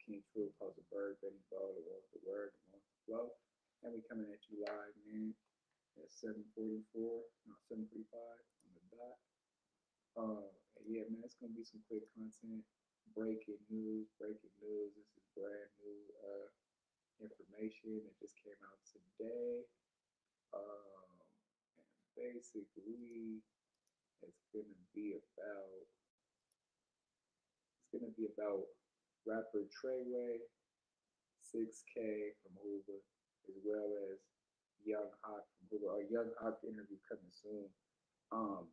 King True, Post a Bird, Benny Bow, the Wolf, the Word, the Month, the Flow. And we coming at you live, man, at 7:44, no, 7:45 on the dot. Yeah, man, it's gonna be some quick content. Breaking news, breaking news. This is brand new information that just came out today. And basically, it's gonna be about it's gonna be about rapper Treyway6k from Hoover, as well as Young Hawk from Hoover. Our Young Hawk interview coming soon.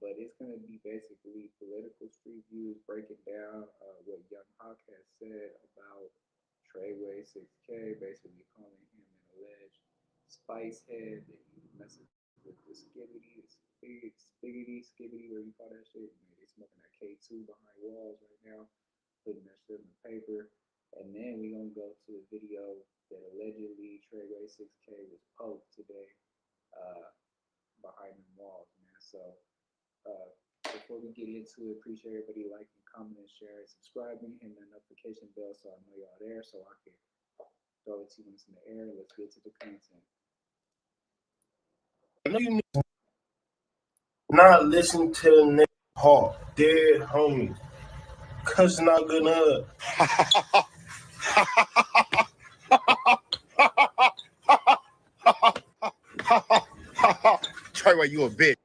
But it's gonna be basically political street views breaking down what Young Hawk has said about Treyway6k, basically calling him an alleged spice head that he messes with the skibbity, where you call that shit. Man, they smoking that K2 behind walls right now, putting that shit in the paper. And then we gonna go to a video that allegedly Treyway6k was poked today behind the walls, man. So before we get into it, appreciate everybody liking, commenting, sharing, subscribing, and the notification bell so I know y'all there, so I can throw it to you in the air. Let's get to the content. I know you not listen to the nigga Hawk, dead homie. Cuz not good enough. Treyway, you a bitch.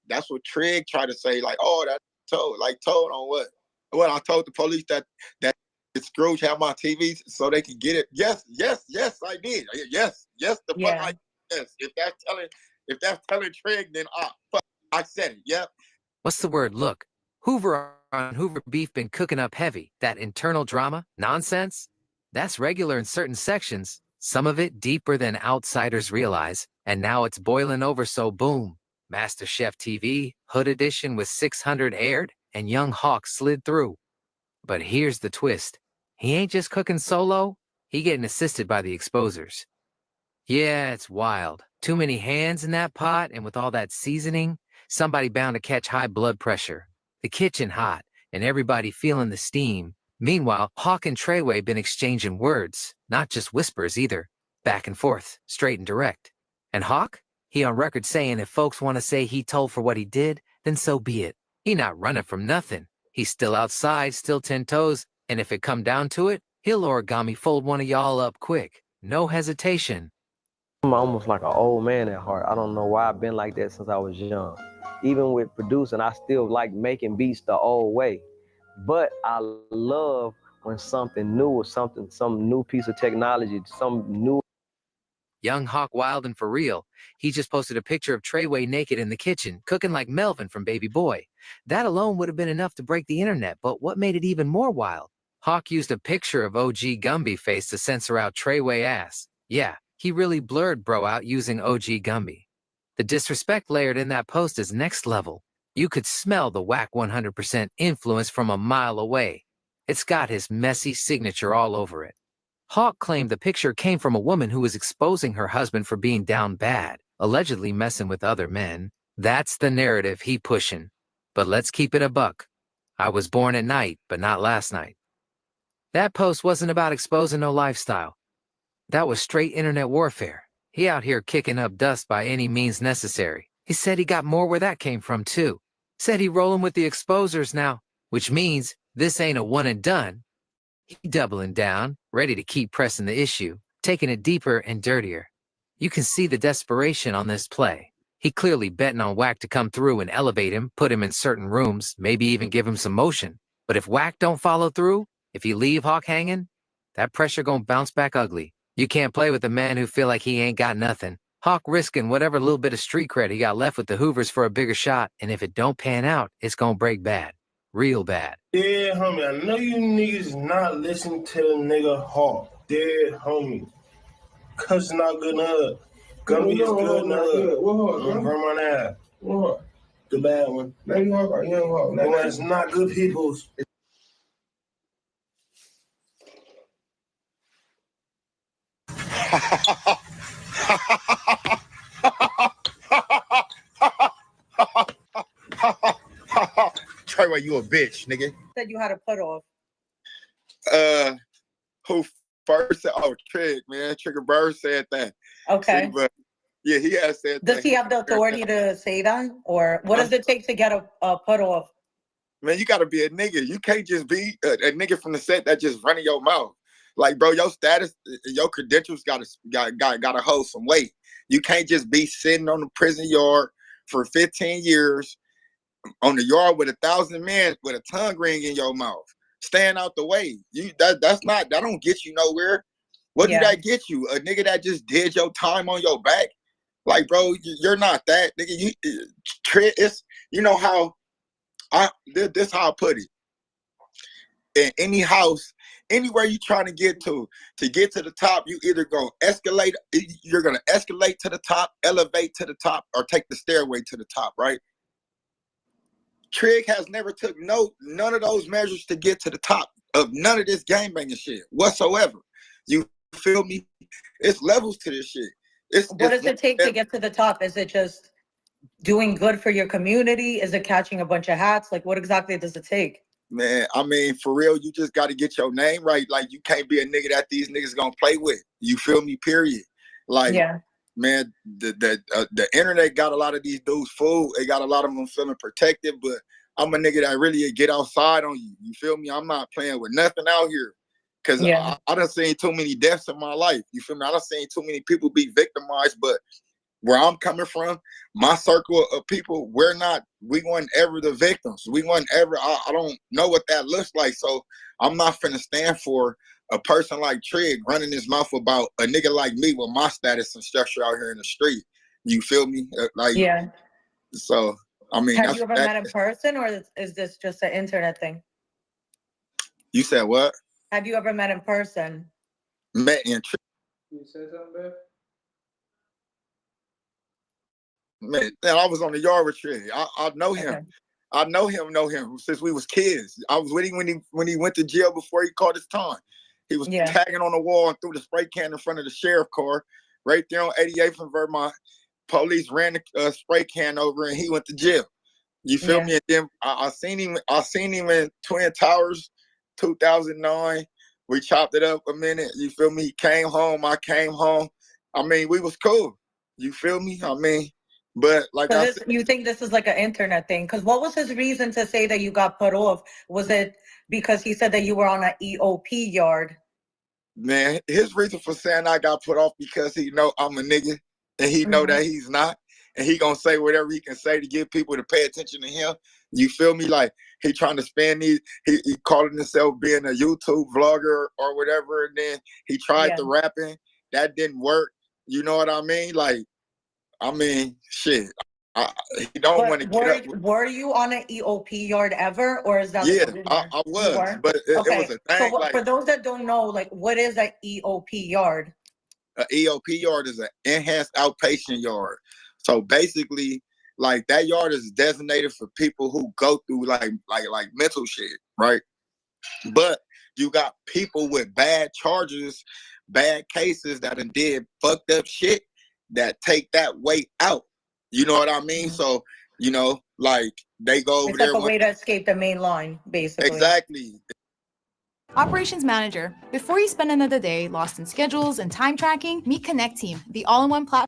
That's what Trig tried to say. Like, oh, that's told. Like, told on what? Well, I told the police that Scrooge had my TV so they could get it. Yes, I did. Yes. The fuck, like, yes. If that's telling Trig, then I said it. Yep. What's the word? Look, Hoover on Hoover beef been cooking up heavy. That internal drama, nonsense, that's regular in certain sections. Some of it deeper than outsiders realize. And now it's boiling over, so boom. MasterChef TV, Hood Edition with 600 aired, and Young Hawk slid through. But here's the twist. He ain't just cooking solo, he getting assisted by the exposers. Yeah, it's wild. Too many hands in that pot, and with all that seasoning, somebody bound to catch high blood pressure. The kitchen hot, and everybody feeling the steam. Meanwhile, Hawk and Treyway been exchanging words, not just whispers either. Back and forth, straight and direct. And Hawk? He on record saying if folks want to say he told for what he did, then so be it. He not running from nothing. He's still outside, still 10 toes, and if it come down to it, he'll origami fold one of y'all up quick. No hesitation. I'm almost like an old man at heart. I don't know why I've been like that since I was young. Even with producing, I still like making beats the old way. But I love when something new or some new piece of technology, some new. Young Hawk wildin' for real. He just posted a picture of Treyway naked in the kitchen, cooking like Melvin from Baby Boy. That alone would have been enough to break the internet, but what made it even more wild? Hawk used a picture of OG Gumby face to censor out Treyway ass. Yeah, he really blurred bro out using OG Gumby. The disrespect layered in that post is next level. You could smell the whack 100% influence from a mile away. It's got his messy signature all over it. Hawk claimed the picture came from a woman who was exposing her husband for being down bad, allegedly messing with other men. That's the narrative he pushing. But let's keep it a buck. I was born at night, but not last night. That post wasn't about exposing no lifestyle. That was straight internet warfare. He out here kicking up dust by any means necessary. He said he got more where that came from too. Said he rolling with the exposers now, which means this ain't a one and done. He doubling down, ready to keep pressing the issue, taking it deeper and dirtier. You can see the desperation on this play. He clearly betting on Wack to come through and elevate him, put him in certain rooms, maybe even give him some motion. But if Wack don't follow through, if he leave Hawk hanging, that pressure gonna bounce back ugly. You can't play with a man who feel like he ain't got nothing. Hawk risking whatever little bit of street cred he got left with the Hoovers for a bigger shot, and if it don't pan out, it's gonna break bad. Real bad. Dead homie, I know you niggas not listening to the nigga Hawk. Dead homie. Cuz not good enough. Gummy is good enough. What Hawk? Burn my ass. What Hawk? The bad one. Baby Hawk or Young Hawk? No, it's not good people's. Treyway, you a bitch, nigga. Said you had a put off. Who first said? Oh, Trig, man. Trigger Bird said that. Okay. See, but yeah, he has said that. Does he have the authority to say that? Or what does it take to get a put off? Man, you gotta be a nigga. You can't just be a nigga from the set that just running your mouth. Like, bro, your status, your credentials gotta hold some weight. You can't just be sitting on the prison yard for 15 years on the yard with 1,000 men with a tongue ring in your mouth. Staying out the way. That don't get you nowhere. What do that get you? A nigga that just did your time on your back? Like, bro, you're not that nigga. You know how this how I put it. In any house, anywhere you trying to get to the top, you either gonna escalate, you're gonna escalate to the top, elevate to the top, or take the stairway to the top, right? Trig has never took none of those measures to get to the top of none of this gangbanging shit whatsoever. You feel me? It's levels to this shit. What does it take to get to the top? Is it just doing good for your community? Is it catching a bunch of hats? Like, what exactly does it take? Man, I mean, for real, you just got to get your name right. Like, you can't be a nigga that these niggas gonna play with. You feel me? Period. Like, man, the internet got a lot of these dudes fooled. It got a lot of them feeling protected, but I'm a nigga that really get outside on you. You feel me? I'm not playing with nothing out here. Cause I done seen too many deaths in my life. You feel me? I done seen too many people be victimized, but where I'm coming from, my circle of people, we weren't ever the victims. We weren't ever, I don't know what that looks like. So I'm not finna stand for a person like Trig running his mouth about a nigga like me with my status and structure out here in the street. You feel me? Like, so, I mean, have you ever met in person, or is this just an internet thing? You said what? Have you ever met in person? Met in Trig. You said something, babe? Man, I was on the yard with Trey. I know him. Okay. I know him since we was kids. I was with him when he went to jail before he caught his time. He was tagging on the wall and threw the spray can in front of the sheriff car right there on 88th and Vermont. Police ran the spray can over and he went to jail. You feel me? And then I seen him in Twin Towers, 2009. We chopped it up a minute. You feel me? He came home. I came home. I mean, we was cool. You feel me? I mean. But like so you think this is like an internet thing? Because what was his reason to say that you got put off? Was it because he said that you were on an EOP yard? Man, his reason for saying I got put off because he know I'm a nigga and he know that he's not. And he gonna say whatever he can say to get people to pay attention to him. You feel me? Like he trying to spend these, he calling himself being a YouTube vlogger or whatever. And then he tried the rapping. That didn't work. You know what I mean? Like, I mean, shit. He don't want to get up. Were you on an EOP yard ever, or is that? Yeah, I was, but it was a thing. So for those that don't know, like, what is an EOP yard? An EOP yard is an enhanced outpatient yard. So basically, like that yard is designated for people who go through like mental shit, right? But you got people with bad charges, bad cases that did fucked up shit that take that weight out. You know what I mean? So, you know, like they go over there. It's like a way to escape the main line, basically. Exactly. Operations Manager. Before you spend another day lost in schedules and time tracking, meet Connect Team, the all-in-one platform.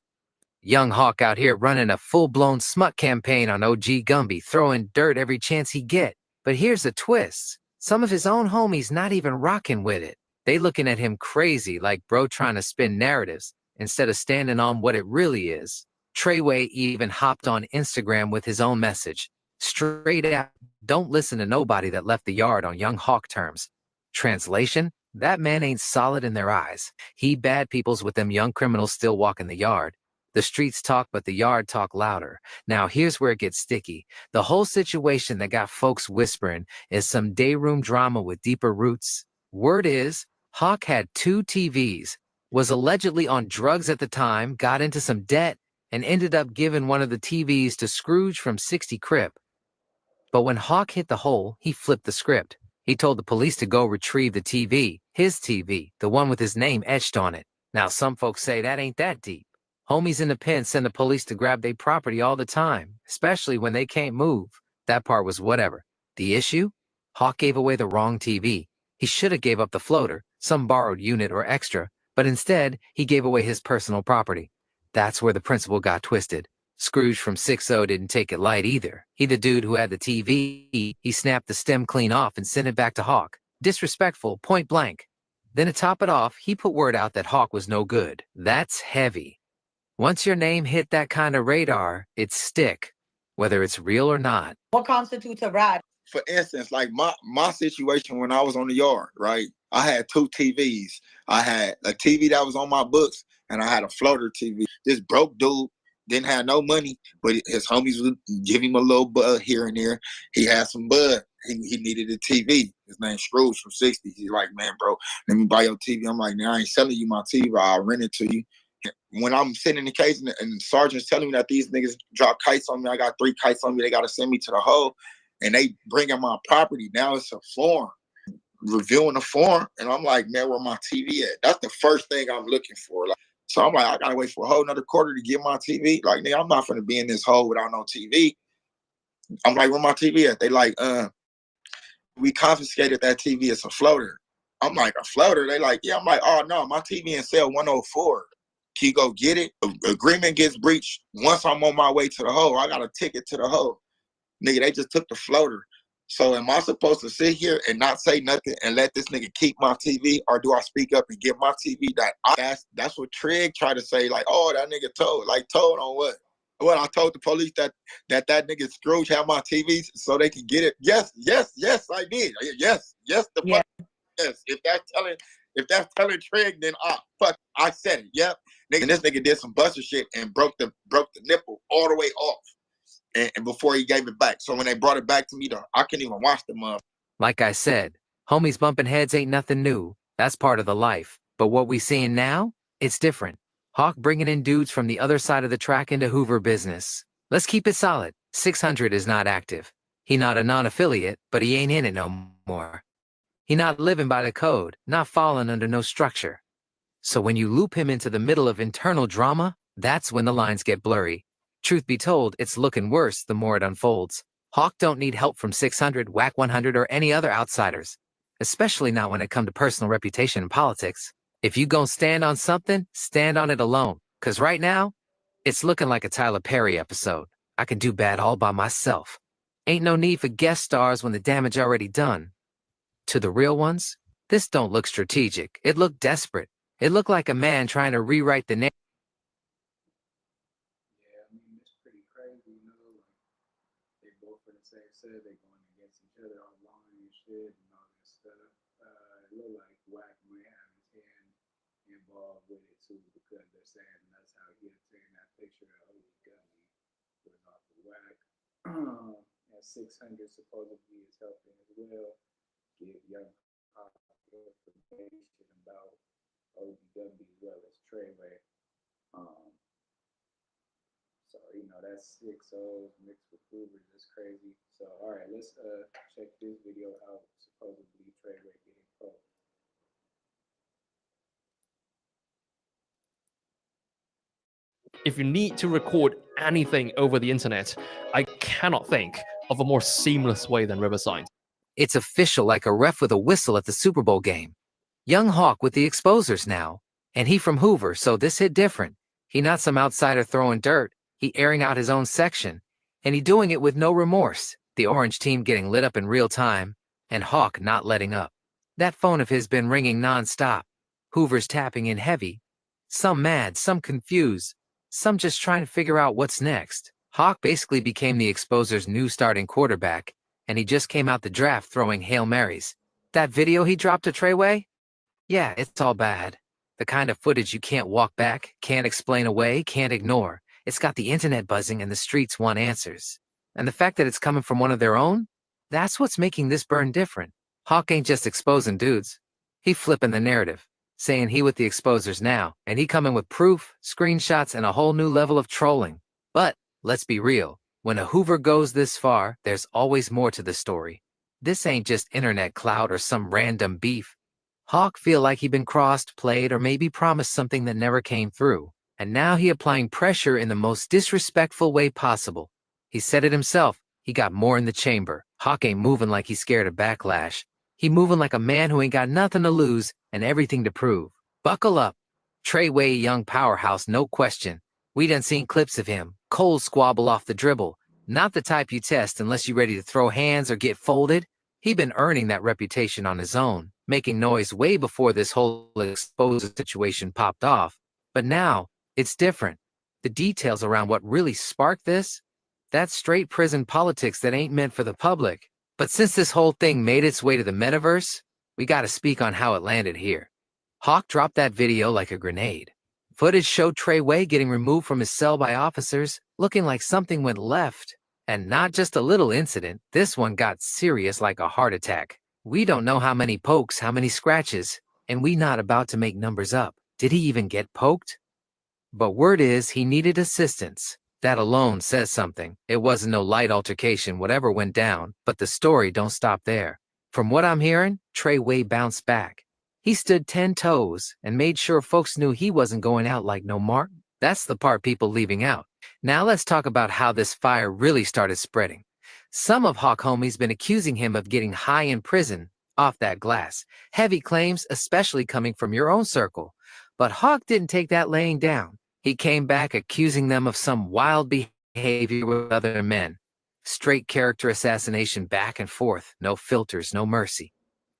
Young Hawk out here running a full-blown smut campaign on OG Gumby, throwing dirt every chance he get. But here's the twist. Some of his own homies not even rocking with it. They looking at him crazy, like bro trying to spin narratives instead of standing on what it really is. Treyway even hopped on Instagram with his own message. Straight out, don't listen to nobody that left the yard on Young Hawk terms. Translation, that man ain't solid in their eyes. He bad peoples with them young criminals still walking the yard. The streets talk, but the yard talk louder. Now here's where it gets sticky. The whole situation that got folks whispering is some day room drama with deeper roots. Word is, Hawk had 2 TVs, was allegedly on drugs at the time, got into some debt, and ended up giving one of the TVs to Scrooge from 60 Crip. But when Hawk hit the hole, he flipped the script. He told the police to go retrieve the TV, his TV, the one with his name etched on it. Now some folks say that ain't that deep. Homies in the pen send the police to grab their property all the time, especially when they can't move. That part was whatever. The issue? Hawk gave away the wrong TV. He should have gave up the floater, some borrowed unit or extra, but instead, he gave away his personal property. That's where the principle got twisted. Scrooge from 6-0 didn't take it light either. He the dude who had the TV, he snapped the stem clean off and sent it back to Hawk. Disrespectful, point blank. Then to top it off, he put word out that Hawk was no good. That's heavy. Once your name hit that kind of radar, it's stick, whether it's real or not. What constitutes a rat? For instance, like my situation when I was on the yard, right? I had 2 TVs. I had a TV that was on my books, and I had a floater TV. This broke dude didn't have no money, but his homies would give him a little bud here and there. He had some bud. He needed a TV. His name's Scrooge from 60. He's like, man, bro, let me buy your TV. I'm like, nah, I ain't selling you my TV. I'll rent it to you. When I'm sitting in the case and the sergeant's telling me that these niggas drop kites on me, I got 3 kites on me, they got to send me to the hole, and they bring in my property. Now it's a form, reviewing the form, and I'm like, man, where my TV at? That's the first thing I'm looking for. Like, so I'm like, I got to wait for a whole another quarter to get my TV. Like, nigga, I'm not going to be in this hole without no TV. I'm like, where my TV at? They like, we confiscated that TV. It's a floater. I'm like, a floater? They like, yeah. I'm like, oh, no, my TV in cell 104. Can you go get it? Agreement gets breached once I'm on my way to the hole. I got a ticket to the hole. Nigga, they just took the floater. So am I supposed to sit here and not say nothing and let this nigga keep my TV, or do I speak up and get my TV? That's what Trig tried to say. Like, oh, that nigga told. Like, told on what? Well, I told the police that nigga Scrooge had my TVs so they could get it. Yes, I did. Yes, fuck yes. If that's telling Trig, then fuck, I said it. Yep. Nigga, and this nigga did some buster shit and broke the nipple all the way off. And before he gave it back. So when they brought it back to me, I couldn't even watch the mother. Like I said, homies bumping heads ain't nothing new. That's part of the life. But what we seeing now, it's different. Hawk bringing in dudes from the other side of the track into Hoover business. Let's keep it solid. 600 is not active. He not a non-affiliate, but he ain't in it no more. He not living by the code, not falling under no structure. So when you loop him into the middle of internal drama, that's when the lines get blurry. Truth be told, it's looking worse the more it unfolds. Hawk don't need help from 600, Whack 100, or any other outsiders, especially not when it comes to personal reputation and politics. If you gon' stand on something, stand on it alone. Cause right now, it's looking like a Tyler Perry episode. I can do bad all by myself. Ain't no need for guest stars when the damage already done. To the real ones, this don't look strategic. It looked desperate. It looked like a man trying to rewrite the narrative. Yeah, I mean, it's pretty crazy, you know, like, they both for the same set, they going against each other online and shit and all that stuff. It looked like Wack might have his hand involved with it too, because they're saying that's how he obtained that picture of Obi Gummy was off of Wack. And 600 supposedly is helping as well give young Hawk information about OBW as well as Treyway. So, you know, that's 6 O's mixed with Hoover. That's crazy. So, all right, let's check this video out. Supposedly Treyway getting caught. If you need to record anything over the internet, I cannot think of a more seamless way than Riverside. It's official like a ref with a whistle at the Super Bowl game. Young Hawk with the exposers now. And he from Hoover, so this hit different. He not some outsider throwing dirt. He airing out his own section. And he doing it with no remorse. The orange team getting lit up in real time. And Hawk not letting up. That phone of his been ringing nonstop. Hoover's tapping in heavy. Some mad, some confused. Some just trying to figure out what's next. Hawk basically became the exposer's new starting quarterback. And he just came out the draft throwing Hail Marys. That video he dropped to Treyway? Yeah, it's all bad. The kind of footage you can't walk back, can't explain away, can't ignore. It's got the internet buzzing and the streets want answers. And the fact that it's coming from one of their own? That's what's making this burn different. Hawk ain't just exposing dudes. He flipping the narrative, saying he with the exposers now, and he coming with proof, screenshots, and a whole new level of trolling. But, let's be real. When a Hoover goes this far, there's always more to the story. This ain't just internet clout or some random beef. Hawk feel like he been crossed, played, or maybe promised something that never came through. And now he applying pressure in the most disrespectful way possible. He said it himself. He got more in the chamber. Hawk ain't moving like he's scared of backlash. He moving like a man who ain't got nothing to lose and everything to prove. Buckle up. Treyway, young powerhouse, no question. We done seen clips of him, cold squabble off the dribble. Not the type you test unless you ready to throw hands or get folded. He been earning that reputation on his own, making noise way before this whole exposed situation popped off. But now, it's different. The details around what really sparked this? That's straight prison politics that ain't meant for the public. But since this whole thing made its way to the metaverse, we gotta speak on how it landed here. Hawk dropped that video like a grenade. Footage showed Treyway getting removed from his cell by officers, looking like something went left. And not just a little incident, this one got serious like a heart attack. We don't know how many pokes, how many scratches, and we not about to make numbers up. Did he even get poked? But word is he needed assistance. That alone says something. It wasn't no light altercation, whatever went down, but the story don't stop there. From what I'm hearing, Treyway bounced back. He stood 10 toes and made sure folks knew he wasn't going out like no mark. That's the part people leaving out. Now let's talk about how this fire really started spreading. Some of Hawk homies been accusing him of getting high in prison off that glass. Heavy claims, especially coming from your own circle. But Hawk didn't take that laying down. He came back accusing them of some wild behavior with other men. Straight character assassination back and forth. No filters, no mercy.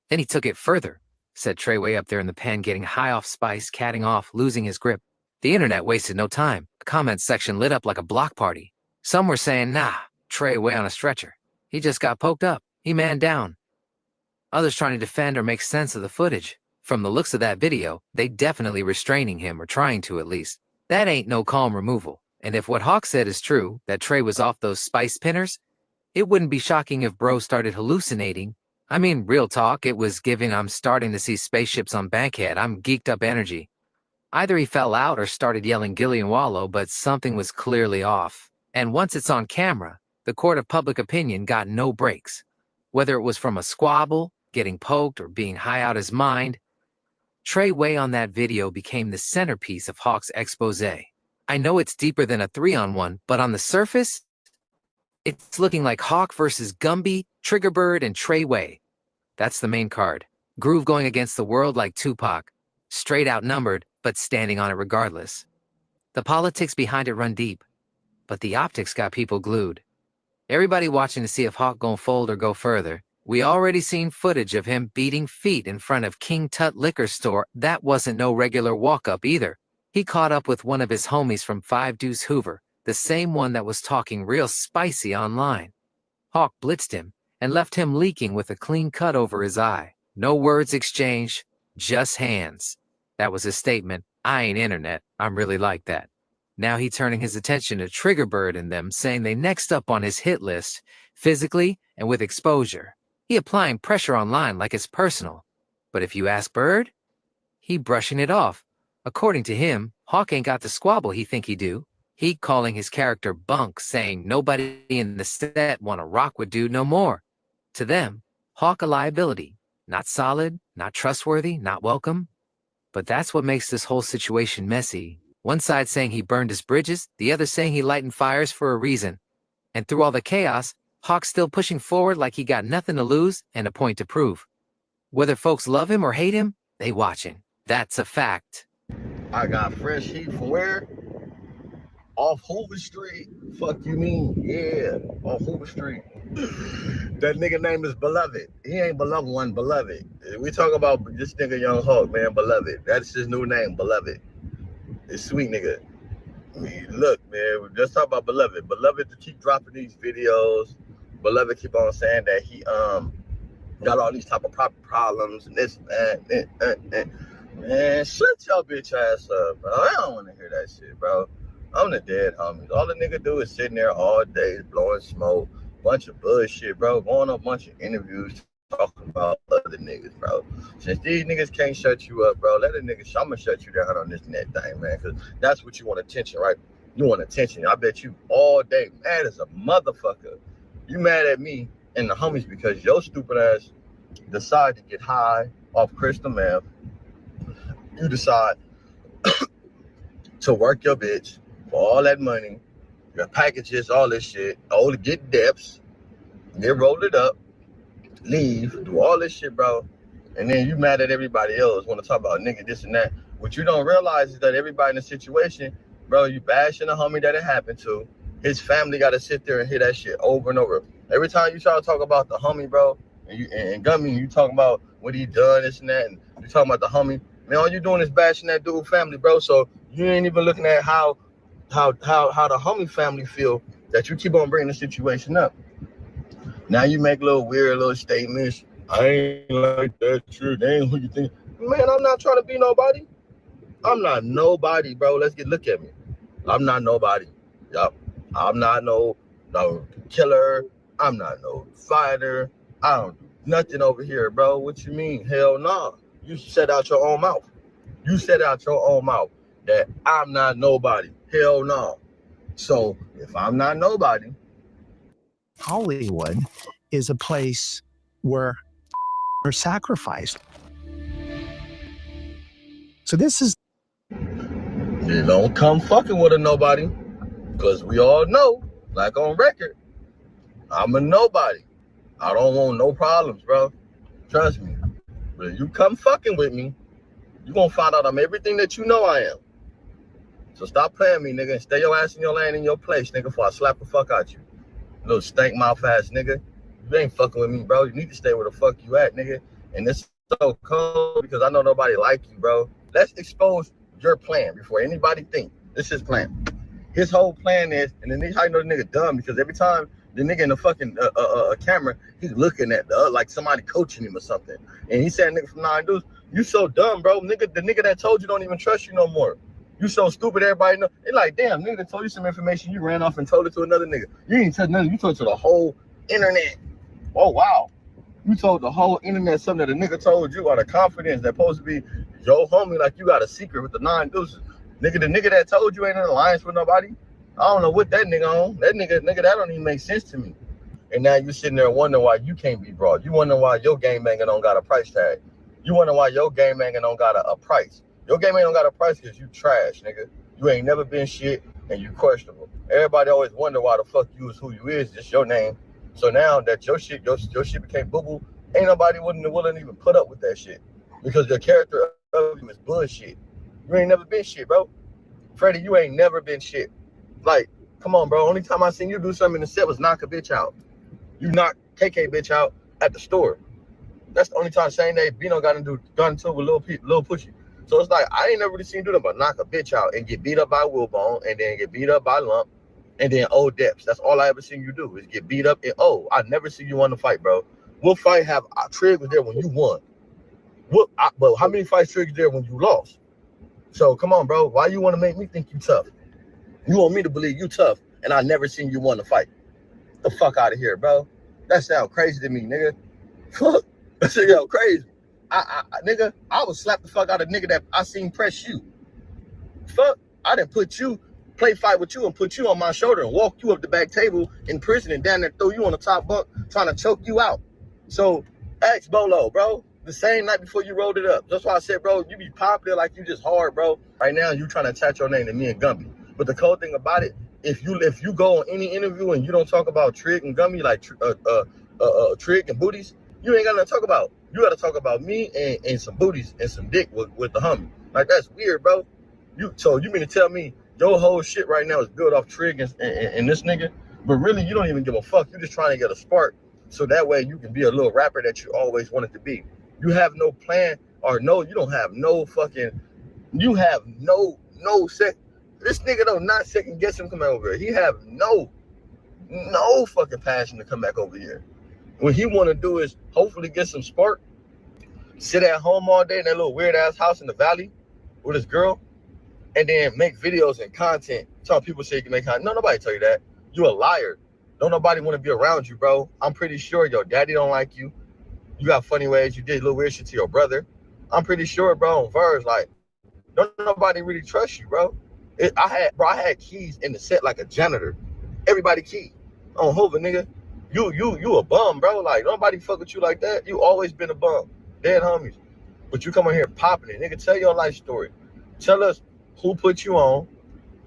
Then he took it further. Said Treyway up there in the pen getting high off spice, catting off, losing his grip. The internet wasted no time. The comments section lit up like a block party. Some were saying, nah, Treyway on a stretcher. He just got poked up. He man down. Others trying to defend or make sense of the footage. From the looks of that video, they definitely restraining him, or trying to at least. That ain't no calm removal. And if what Hawk said is true, that Trey was off those spice pinners, it wouldn't be shocking if bro started hallucinating. I mean, real talk, it was giving I'm starting to see spaceships on Bankhead. I'm geeked up energy. Either he fell out or started yelling Gilly and Wallow, but something was clearly off. And once it's on camera, the court of public opinion got no breaks. Whether it was from a squabble, getting poked, or being high out his mind, Treyway on that video became the centerpiece of Hawk's expose. I know it's deeper than a 3-on-1, but on the surface, it's looking like Hawk versus Gumby, Triggerbird, and Treyway. That's the main card. Groove going against the world like Tupac. Straight outnumbered, but standing on it regardless. The politics behind it run deep, but the optics got people glued. Everybody watching to see if Hawk gon' fold or go further. We already seen footage of him beating feet in front of King Tut liquor store. That wasn't no regular walk-up either. He caught up with one of his homies from 5 Deuce Hoover, the same one that was talking real spicy online. Hawk blitzed him and left him leaking with a clean cut over his eye. No words exchanged, just hands. That was his statement. I ain't internet. I'm really like that. Now he turning his attention to Triggerbird and them, saying they next up on his hit list, physically and with exposure. He applying pressure online like it's personal. But if you ask Bird, he brushing it off. According to him, Hawk ain't got the squabble he think he do. He calling his character bunk, saying nobody in the set wanna rock with dude no more. To them, Hawk a liability. Not solid, not trustworthy, not welcome. But that's what makes this whole situation messy. One side saying he burned his bridges, the other saying he lightened fires for a reason. And through all the chaos, Hawk's still pushing forward like he got nothing to lose and a point to prove. Whether folks love him or hate him, they watching. That's a fact. I got fresh heat from where? Off Hoover Street. Fuck you mean? Yeah, off Hoover Street. That nigga name is Beloved. He ain't Beloved one, Beloved. We talk about this nigga Young Hawk, man, Beloved. That's his new name, Beloved. It's sweet nigga. I mean, look, man, just talk about Beloved. Beloved to keep dropping these videos. Beloved keep on saying that he got all these type of problems and this and man, shut your bitch ass up, bro. I don't want to hear that shit, bro. I'm the dead homies. All the nigga do is sitting there all day blowing smoke, bunch of bullshit, bro. Going on a bunch of interviews talking about other niggas, bro. Since these niggas can't shut you up, bro, let a nigga, I'm gonna shut you down on this net thing, man, because that's what you want attention, right? You want attention. I bet you all day mad as a motherfucker. You mad at me and the homies because your stupid ass decide to get high off crystal meth. You decide to work your bitch for all that money, your packages, all this shit, all to get depths, get rolled it up, leave, do all this shit, bro. And then you mad at everybody else, want to talk about nigga this and that. What you don't realize is that everybody in the situation, bro, you bashing the homie that it happened to. His family got to sit there and hear that shit over and over. Every time you try to talk about the homie, bro, and Gummy, you talking about what he done, this and that, and you talking about the homie, man, all you doing is bashing that dude family, bro. So you ain't even looking at how the homie family feel that you keep on bringing the situation up. Now you make little weird little statements. I ain't like that shit. They ain't who you think. Man, I'm not trying to be nobody. I'm not nobody, bro. Look at me. I'm not nobody. Yup. I'm not no killer. I'm not no fighter. I don't do nothing over here, bro. What you mean? Hell nah. You said out your own mouth. You said out your own mouth that I'm not nobody. Hell no. So if I'm not nobody, Hollywood is a place where are sacrificed. So this is... You don't come fucking with a nobody, because we all know, like on record, I'm a nobody. I don't want no problems, bro. Trust me. But if you come fucking with me, you gonna find out I'm everything that you know I am. So stop playing me, nigga, and stay your ass in your lane in your place, nigga, before I slap the fuck out you. Little stank mouth ass nigga. You ain't fucking with me, bro. You need to stay where the fuck you at, nigga. And this is so cold because I know nobody like you, bro. Let's expose your plan before anybody think. This is his plan. His whole plan is, and then how you know the nigga dumb, because every time the nigga in the fucking camera, he's looking at like somebody coaching him or something. And he said, nigga from 9 Deuce, you so dumb, bro. Nigga, the nigga that told you don't even trust you no more. You so stupid, everybody know. They like, damn, nigga that told you some information, you ran off and told it to another nigga. You ain't told nothing, you told it to the whole internet. Oh, wow. You told the whole internet something that a nigga told you out of confidence that's supposed to be your homie, like you got a secret with the 9 Deuces. Nigga, the nigga that told you ain't in alliance with nobody. I don't know what that nigga on. That nigga, that don't even make sense to me. And now you sitting there wondering why you can't be brought. You wondering why your game banging don't got a price tag. You wondering why your game banging don't got a price. Your game ain't don't got a price because you trash, nigga. You ain't never been shit and you questionable. Everybody always wonder why the fuck you is who you is. It's your name. So now that your shit became boo-boo, ain't nobody willing to even put up with that shit. Because the character of you is bullshit. You ain't never been shit, bro. Freddie, you ain't never been shit. Like, come on, bro. Only time I seen you do something in the set was knock a bitch out. You knocked KK bitch out at the store. That's the only time same day Bino got into with Lil Pushy. So it's like, I ain't never really seen you do that but knock a bitch out and get beat up by Wilbone and then get beat up by Lump and then old Deps. That's all I ever seen you do is get beat up and I never see you want to fight, bro. What fight have Trig was there when you won? But how many fights Trig was there when you lost? So come on, bro. Why you want to make me think you tough? You want me to believe you tough and I never seen you want to fight? The fuck out of here, bro. That sound crazy to me, nigga. Fuck. That shit sound crazy. Nigga, I would slap the fuck out of nigga that I seen press you. Fuck, I didn't play fight with you and put you on my shoulder and walk you up the back table in prison and down there throw you on the top bunk trying to choke you out. So, ask Bolo, bro. The same night before you rolled it up. That's why I said, bro, you be popular like you just hard, bro. Right now, you trying to attach your name to me and Gumby. But the cool thing about it, if you go on any interview and you don't talk about Trig and Gummy, like Trig and booties, you ain't got nothing to talk about. You got to talk about me and some booties and some dick with the homie. Like, that's weird, bro. So you mean to tell me your whole shit right now is built off Trig and this nigga? But really, you don't even give a fuck. You're just trying to get a spark so that way you can be a little rapper that you always wanted to be. You have no plan or you don't have no fucking, you have no this nigga don't not second guess him coming over here. He have no fucking passion to come back over here. What he want to do is hopefully get some spark, sit at home all day in that little weird ass house in the valley with his girl, and then make videos and content. Some people say you can make content. No, nobody tell you that. You a liar. Don't nobody want to be around you, bro. I'm pretty sure your daddy don't like you. You got funny ways. You did little weird shit to your brother. I'm pretty sure, bro, on Verge, like, don't nobody really trust you, bro. I had keys in the set like a janitor. Everybody key. On Hoover, nigga. You a bum, bro. Like, nobody fuck with you like that. You always been a bum. Dead homies. But you come in here popping it. Nigga, tell your life story. Tell us who put you on.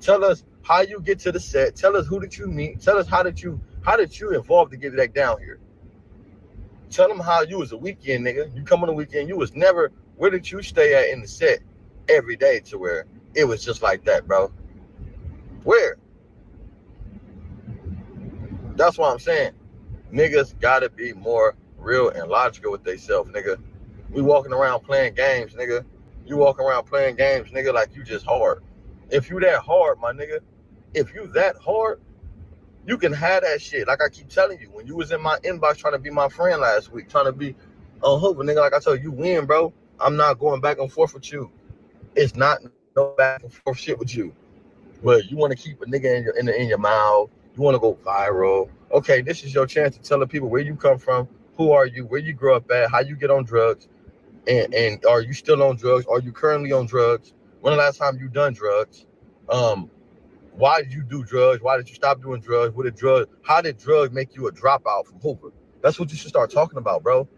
Tell us how you get to the set. Tell us who did you meet. Tell us how did you evolve to get back down here. Tell them how you was a weekend nigga. You come on the weekend, you was never, where did you stay at in the set every day to where it was just like that, bro? Where? That's what I'm saying. Niggas gotta be more real and logical with themselves, nigga. We walking around playing games, nigga. You walking around playing games, nigga, like you just hard. If you that hard, my nigga, if you that hard, you can have that shit. Like I keep telling you, when you was in my inbox trying to be my friend last week, trying to be on hope, nigga, like I told you, win, bro. I'm not going back and forth with you. It's not no back and forth shit with you. But you want to keep a nigga in your mouth. You want to go viral. Okay, this is your chance to tell the people where you come from, who are you, where you grew up at, how you get on drugs, and are you still on drugs? Are you currently on drugs? When the last time you done drugs? Why did you do drugs? Why did you stop doing drugs? What did drugs? How did drugs make you a dropout from Hoover? That's what you should start talking about, bro.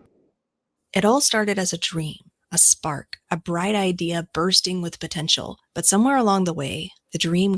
It all started as a dream, a spark, a bright idea bursting with potential. But somewhere along the way, the dream.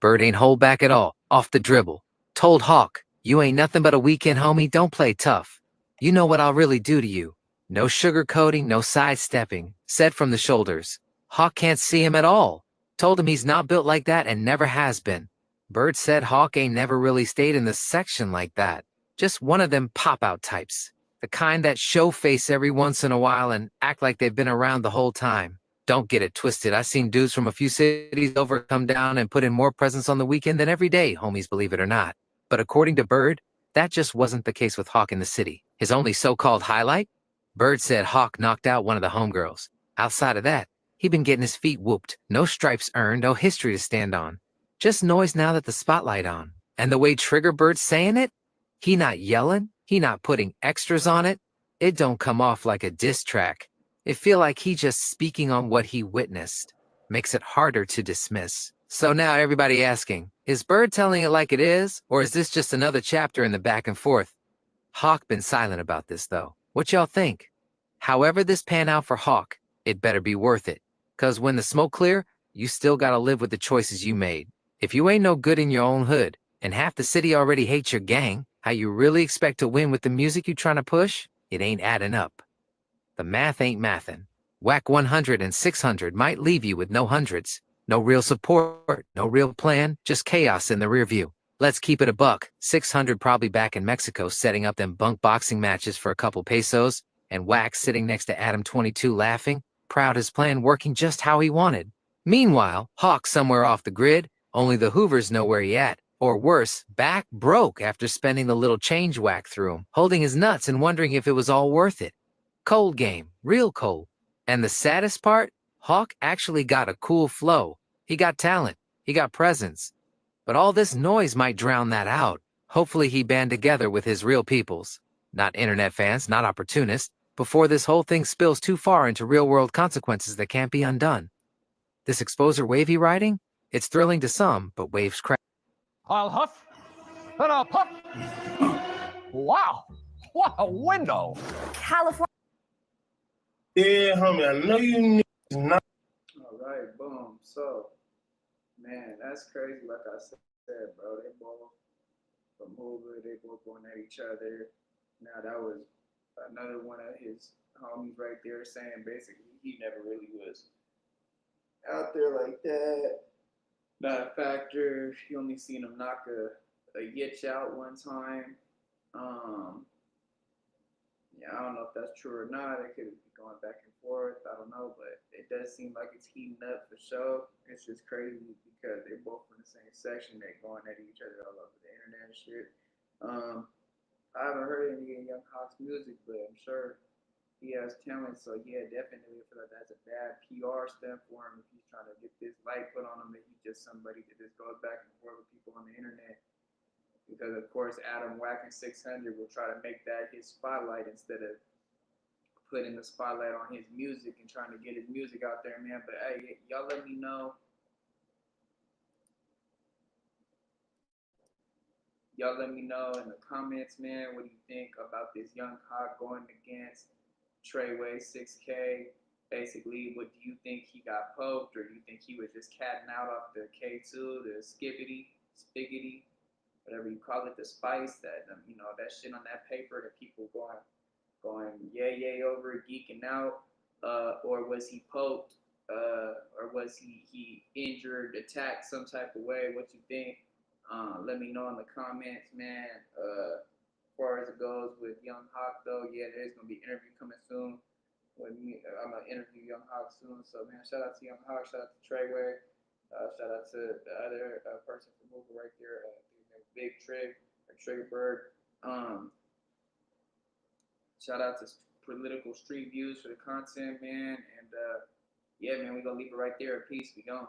Bird ain't hold back at all, off the dribble. Told Hawk, you ain't nothing but a weekend homie, don't play tough. You know what I'll really do to you. No sugarcoating, no sidestepping, said from the shoulders. Hawk can't see him at all. Told him he's not built like that and never has been. Bird said Hawk ain't never really stayed in the section like that. Just one of them pop-out types. The kind that show face every once in a while and act like they've been around the whole time. Don't get it twisted. I've seen dudes from a few cities over come down and put in more presents on the weekend than every day, homies, believe it or not. But according to Bird, that just wasn't the case with Hawk in the city. His only so-called highlight? Bird said Hawk knocked out one of the homegirls. Outside of that, he'd been getting his feet whooped. No stripes earned, no history to stand on. Just noise now that the spotlight on. And the way Trigger Bird's saying it? He not yelling, he not putting extras on it. It don't come off like a diss track. It feel like he just speaking on what he witnessed. Makes it harder to dismiss. So now everybody asking, is Bird telling it like it is, or is this just another chapter in the back and forth? Hawk been silent about this though. What y'all think? However this pan out for Hawk, it better be worth it. Cause when the smoke clear, you still gotta live with the choices you made. If you ain't no good in your own hood, and half the city already hates your gang, how you really expect to win with the music you trying to push? It ain't adding up. The math ain't mathin'. Whack 100 and 600 might leave you with no hundreds. No real support, no real plan, just chaos in the rear view. Let's keep it a buck. 600 probably back in Mexico setting up them bunk boxing matches for a couple pesos, and Wax sitting next to Adam 22 laughing, proud his plan working just how he wanted. Meanwhile, Hawk somewhere off the grid, only the Hoovers know where he at. Or worse, back broke after spending the little change Whack through him, holding his nuts and wondering if it was all worth it. Cold game, real cold. And the saddest part, Hawk actually got a cool flow. He got talent, he got presence. But all this noise might drown that out. Hopefully he band together with his real peoples. Not internet fans, not opportunists, before this whole thing spills too far into real-world consequences that can't be undone. This exposer wavy riding? It's thrilling to some, but waves crash. I'll huff and I'll puff. Wow, what a window. California. Yeah, homie, I know you niggas not. All right, boom. So, man, that's crazy. Like I said, bro, they both from Hoover, they both going at each other. Now that was another one of his homies right there saying basically he never really was out there like that. Not a factor. You only seen him knock a yitch out one time. Yeah, I don't know if that's true or not. It could be going back and forth. I don't know, but it does seem like it's heating up for sure. It's just crazy because they're both in the same section. They're going at each other all over the internet and shit. I haven't heard any of Young Hawk's music, but I'm sure he has talent. So yeah, definitely feel like that's a bad PR stunt for him if he's trying to get this light put on him that he's just somebody that just goes back and forth with people on the internet. Because of course Adam whacking 600 will try to make that his spotlight instead of putting the spotlight on his music and trying to get his music out there, man. But hey, y'all let me know. Y'all let me know in the comments, man, what do you think about this Young Hawk going against Treyway6k? Basically, what do you think he got poked, or do you think he was just catting out off the K2, the spiggity, whatever you call it, the spice, that that shit on that paper that people going going yay over it, geeking out, or was he poked, or was he injured, attacked some type of way? What you think? Let me know in the comments, man. As far as it goes with Young Hawk, though, yeah, there's gonna be an interview coming soon. With me, I'm gonna interview Young Hawk soon. So, man, shout out to Young Hawk, shout out to Treyway, shout out to the other person from moving right there, Big Trig or Triggerberg. Shout out to Political Street Views for the content, man. And yeah, man, we gonna leave it right there. Peace. We gone.